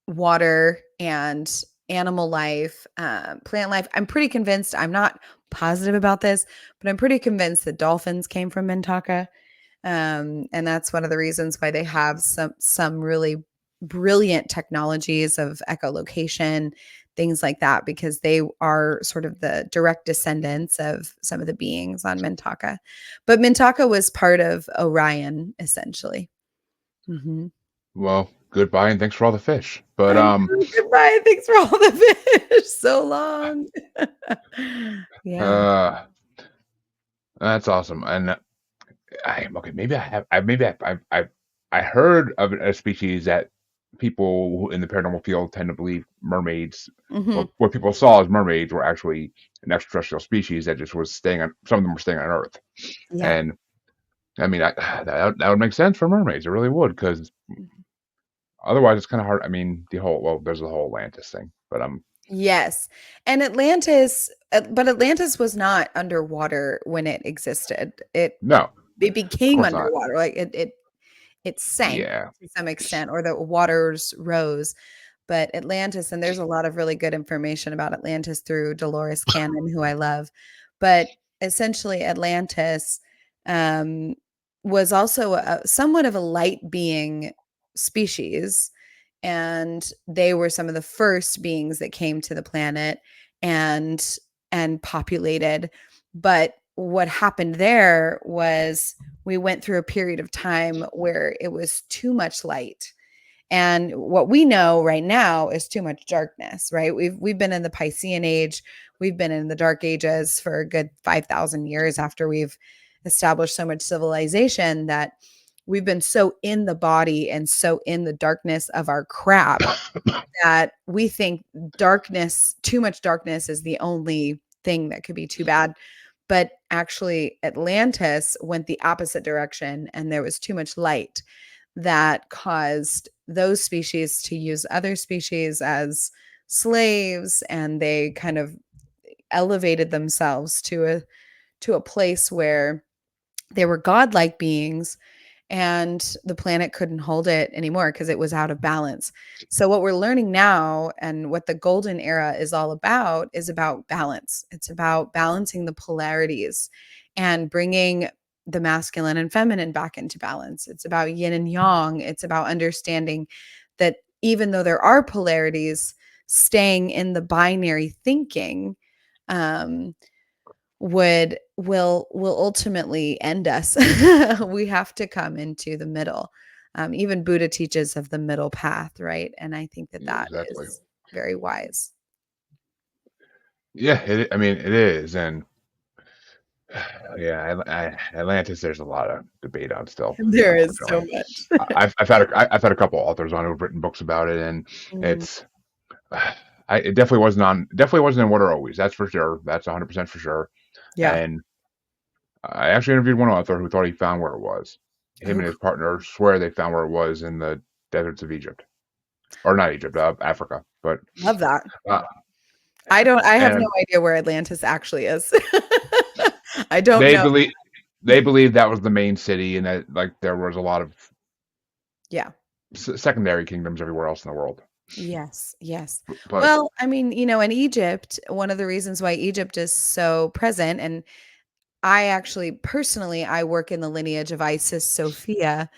water and animal life, plant life. I'm pretty convinced, I'm not positive about this, but I'm pretty convinced that dolphins came from Mintaka. And that's one of the reasons why they have some really brilliant technologies of echolocation, things like that, because they are sort of the direct descendants of some of the beings on Mintaka. But Mintaka was part of Orion, essentially. Mm-hmm. Well, goodbye and thanks for all the fish. But I know. Goodbye. Thanks for all the fish. So long. Yeah. uh that's awesome. And okay, maybe I have I heard of a species that people in the paranormal field tend to believe mermaids. Hmm. Well, what people saw as mermaids were actually an extraterrestrial species that just was staying on. Some of them were staying on Earth, Yeah. and I mean that would make sense for mermaids. It really would, because otherwise it's kind of hard. I mean, there's the whole Atlantis thing, but Yes. And but Atlantis was not underwater when it existed. no, It of became course not. underwater. Like it sank Yeah. to some extent, or the waters rose. But Atlantis, and there's a lot of really good information about Atlantis through Dolores Cannon, who I love. But essentially, Atlantis um, was also somewhat of a light being species, and they were some of the first beings that came to the planet and populated. But what happened there was we went through a period of time where it was too much light, and what we know right now is too much darkness, right? We've been in the Piscean age, we've been in the dark ages for a good 5,000 years after we've established so much civilization, that we've been so in the body and so in the darkness of our crap that we think too much darkness is the only thing that could be too bad. But actually, Atlantis went the opposite direction, and there was too much light that caused those species to use other species as slaves, and they kind of elevated themselves to a place where they were godlike beings, and the planet couldn't hold it anymore because it was out of balance. So what we're learning now, and what the golden era is about balance. It's about balancing the polarities and bringing the masculine and feminine back into balance. It's about yin and yang. It's about understanding that even though there are polarities, staying in the binary thinking um, will ultimately end us. We have to come into the middle. Even Buddha teaches of the middle path, right? And I think that Yeah, that exactly. is very wise. Yeah, I mean, it is, and yeah, Atlantis. There's a lot of debate on still, There is so unfortunately. much. I've had a couple authors on who've written books about it, and Mm, it's it definitely wasn't in Water Always. That's for sure. That's 100% for sure. yeah. And I actually interviewed one author who thought he found where it was. Him Oh, and his partner swear they found where it was in the deserts of Egypt, or not Egypt, Africa. But love that. uh, I have no and idea where Atlantis actually is. I don't they know. believe they believe that was the main city, and that like there was a lot of Yeah. secondary kingdoms everywhere else in the world. Yes, yes. But Well, I mean, in Egypt, one of the reasons why Egypt is so present, and I actually personally I work in the lineage of Isis Sophia.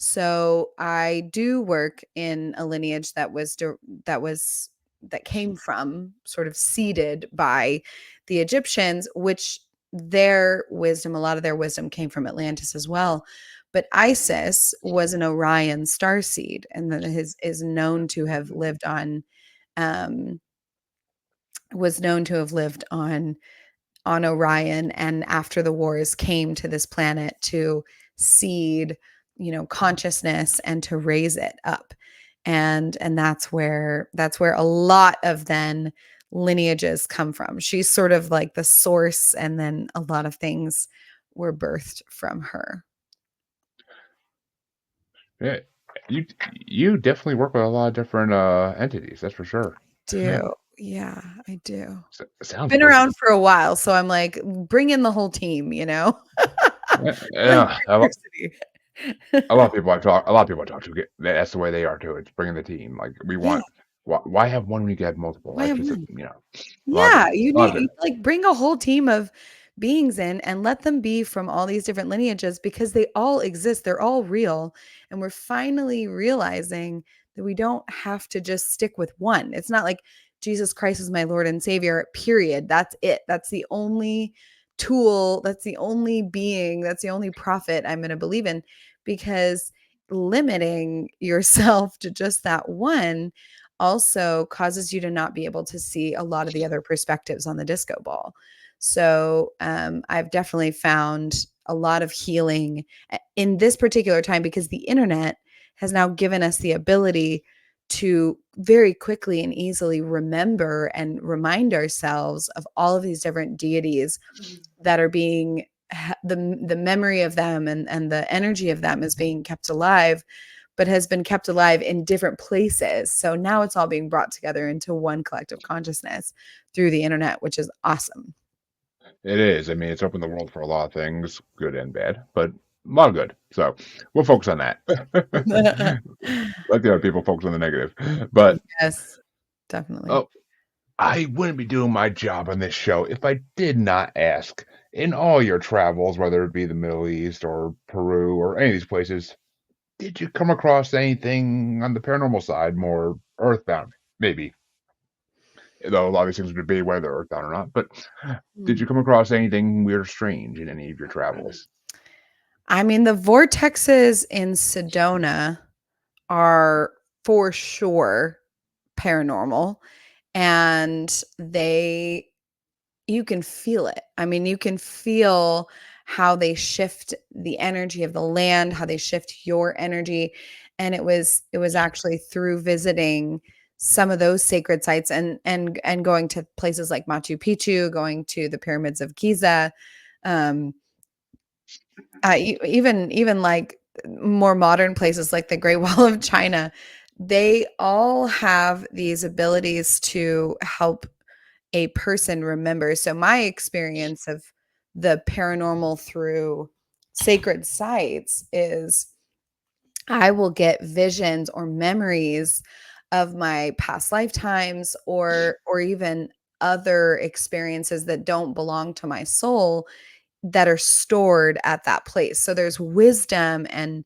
So I do work in a lineage that was that came from, sort of seeded by the Egyptians, which their wisdom, a lot of their wisdom came from Atlantis as well. But Isis was an Orion star seed, and that is known to have lived on, um, was known to have lived on Orion, and after the wars came to this planet to seed, consciousness and to raise it up. And that's where a lot of then lineages come from. She's sort of like the source, and then a lot of things were birthed from her. Yeah, you you definitely work with a lot of different entities. That's for sure. Do. Yeah, I do. Sounds Been great. around for a while, so I'm like, bring in the whole team, like Yeah, diversity. a lot of people I talk to get that's the way they are too. It's bringing the team. Like we Yeah, want, why have one when you can have multiple? why Like have it's one? a lot of Yeah, good, a lot of you good. like bring a whole team of beings in and let them be from all these different lineages, because they all exist. They're all real. And we're finally realizing that we don't have to just stick with one. It's not like Jesus Christ is my Lord and Savior, period. That's it. That's the only tool. That's the only being. That's the only prophet I'm going to believe in, because limiting yourself to just that one also causes you to not be able to see a lot of the other perspectives on the disco ball. So I've definitely found a lot of healing in this particular time, because the internet has now given us the ability to very quickly and easily remember and remind ourselves of all of these different deities that are being, the memory of them and the energy of them is being kept alive, but has been kept alive in different places. So now it's all being brought together into one collective consciousness through the internet, which is awesome. It is. I mean, it's opened the world for a lot of things, good and bad, but a lot of good. So we'll focus on that. Let the other people focus on the negative. But Yes, definitely. oh, I wouldn't be doing my job on this show if I did not ask. In all your travels, whether it be the Middle East or Peru or any of these places, did you come across anything on the paranormal side, more earthbound? Maybe, though a lot of these things would be whether they're earthbound or not. But did Hmm. you come across anything weird or strange in any of your travels? I mean, the vortexes in Sedona are for sure paranormal, and you can feel it. I mean, you can feel how they shift the energy of the land, how they shift your energy. And it was actually through visiting some of those sacred sites, and going to places like Machu Picchu, going to the pyramids of Giza, um, even like more modern places like the Great Wall of China. They all have these abilities to help a person remembers. So my experience of the paranormal through sacred sites is I will get visions or memories of my past lifetimes, or even other experiences that don't belong to my soul, that are stored at that place. So there's wisdom and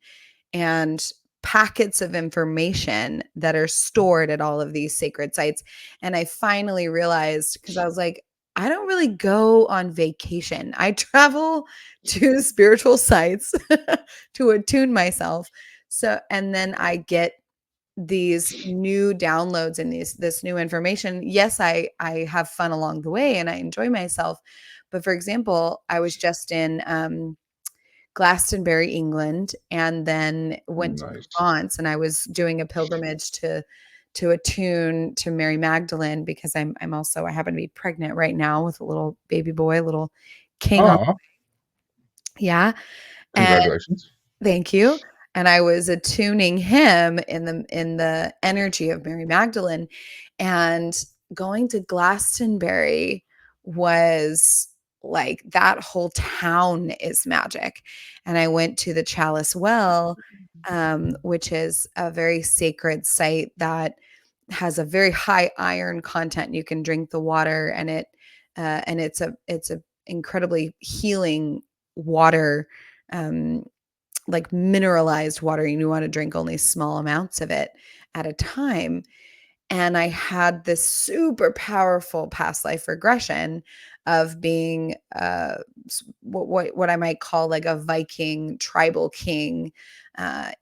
packets of information that are stored at all of these sacred sites. And I finally realized, because I was like, I don't really go on vacation. I travel to spiritual sites to attune myself. So, and then I get these new downloads and this new information. Yes, I have fun along the way and I enjoy myself. But for example, I was just in Glastonbury, England, and then went to Nice. Provence, and I was doing a pilgrimage to attune to Mary Magdalene, because I'm also, I happen to be pregnant right now with a little baby boy, little king on, Oh, yeah, and congratulations. thank you. And I was attuning him in the energy of Mary Magdalene, and going to Glastonbury was like, that whole town is magic. And I went to the Chalice Well, which is a very sacred site that has a very high iron content. You can drink the water, and it's a incredibly healing water. Um, like mineralized water, and you want to drink only small amounts of it at a time. And I had this super powerful past life regression of being what I might call like a Viking tribal king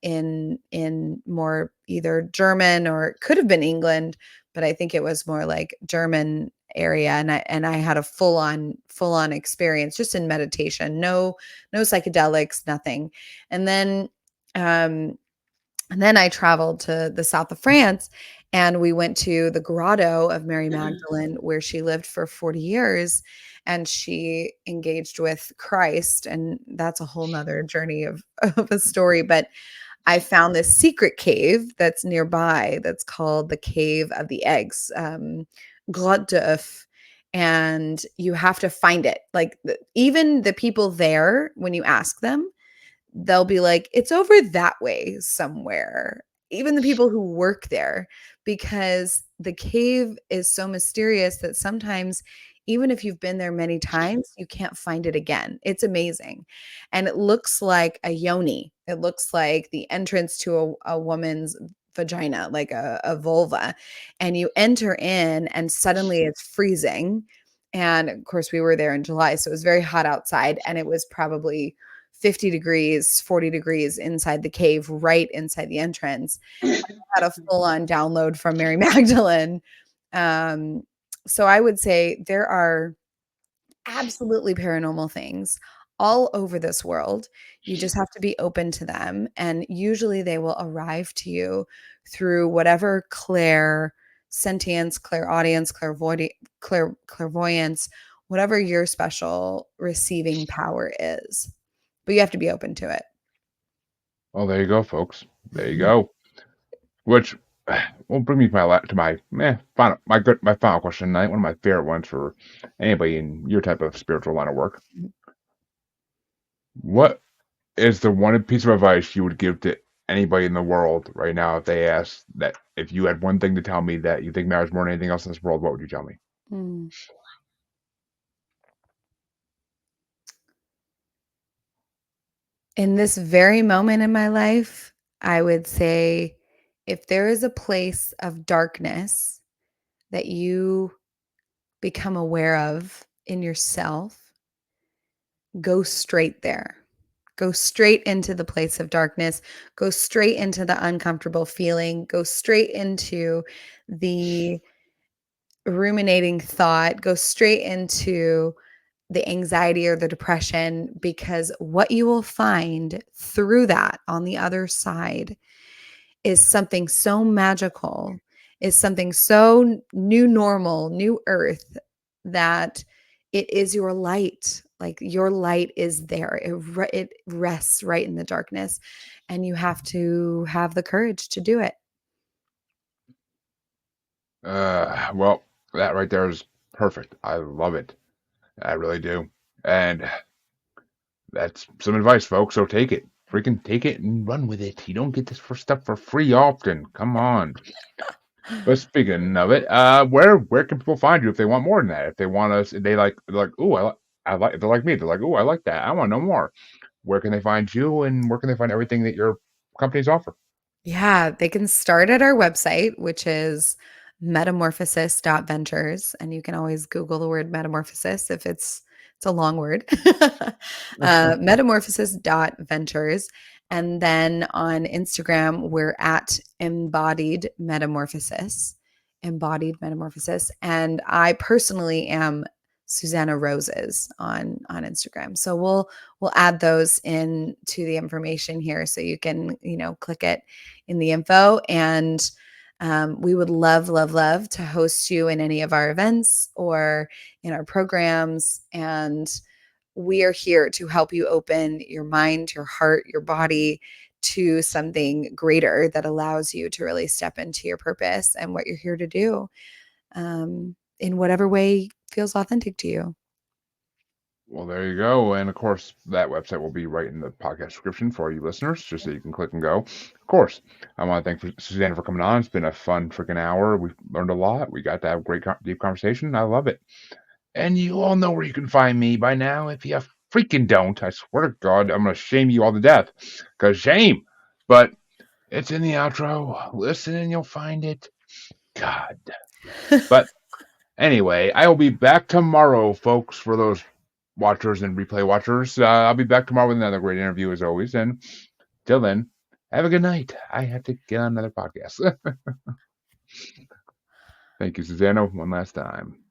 in more either German, or it could have been England, but I think it was more like German area. And I had a full on experience just in meditation, no psychedelics, nothing. And then um and then I traveled to the south of France, and we went to the grotto of Mary Magdalene, where she lived for 40 years, and she engaged with Christ. And that's a whole nother journey of a story. But I found this secret cave that's nearby that's called the Cave of the Eggs, Grotte d'Oeuf. And you have to find it. Like even the people there, when you ask them, they'll be like, it's over that way somewhere. Even the people who work there, because the cave is so mysterious that sometimes, even if you've been there many times, you can't find it again. It's amazing. And it looks like a yoni. It looks like the entrance to a woman's vagina, like a vulva. And you enter in, and suddenly it's freezing. And of course, we were there in July, so it was very hot outside, and it was probably 50 degrees, 40 degrees inside the cave, right inside the entrance. I had a full on download from Mary Magdalene. Um, so I would say there are absolutely paranormal things all over this world. You just have to be open to them. And usually they will arrive to you through whatever sentience, clairaudience, clairvoyance, whatever your special receiving power is. But you have to be open to it. Well, there you go, folks. There you go. Which will bring me to my final question tonight. One of my favorite ones for anybody in your type of spiritual line of work. What is the one piece of advice you would give to anybody in the world right now if they asked that if you had one thing to tell me that you think matters more than anything else in this world, what would you tell me? Mm. In this very moment in my life, I would say if there is a place of darkness that you become aware of in yourself, go straight there. Go straight into the place of darkness. Go straight into the uncomfortable feeling. Go straight into the ruminating thought. Go straight into the anxiety or the depression, because what you will find through that on the other side is something so magical, is something so new normal, new earth, that it is your light. Like your light is there. It rests right in the darkness, and you have to have the courage to do it. Well, that right there is perfect. I love it. I really do. And that's some advice, folks. So take it. Freaking take it and run with it. You don't get this for stuff for free often. Come on. But speaking of it, where can people find you if they want more than that? If they want us, they're like, ooh, I like. They're like me. They're like, ooh, I like that. I want to know more. Where can they find you, and where can they find everything that your companies offer? Yeah, they can start at our website, which is metamorphosis.ventures. And you can always Google the word metamorphosis if it's a long word. Metamorphosis.ventures. And then on Instagram, we're at embodied metamorphosis. And I personally am Susannah Roses on Instagram. So we'll add those in to the information here so you can, click it in the info. And we would love to host you in any of our events or in our programs. And we are here to help you open your mind, your heart, your body to something greater that allows you to really step into your purpose and what you're here to do, in whatever way feels authentic to you. Well, there you go. And of course, that website will be right in the podcast description for you listeners, just so you can click and go. Of course, I want to thank Susanna for coming on. It's been a fun freaking hour. We've learned a lot. We got to have a great, deep conversation. I love it. And you all know where you can find me by now if you freaking don't. I swear to God, I'm going to shame you all to death. Because shame. But it's in the outro. Listen and you'll find it. God. But anyway, I will be back tomorrow, folks, for those watchers and replay watchers. I'll be back tomorrow with another great interview as always. And till then, have a good night. I have to get on another podcast. Thank you, Susannah, one last time.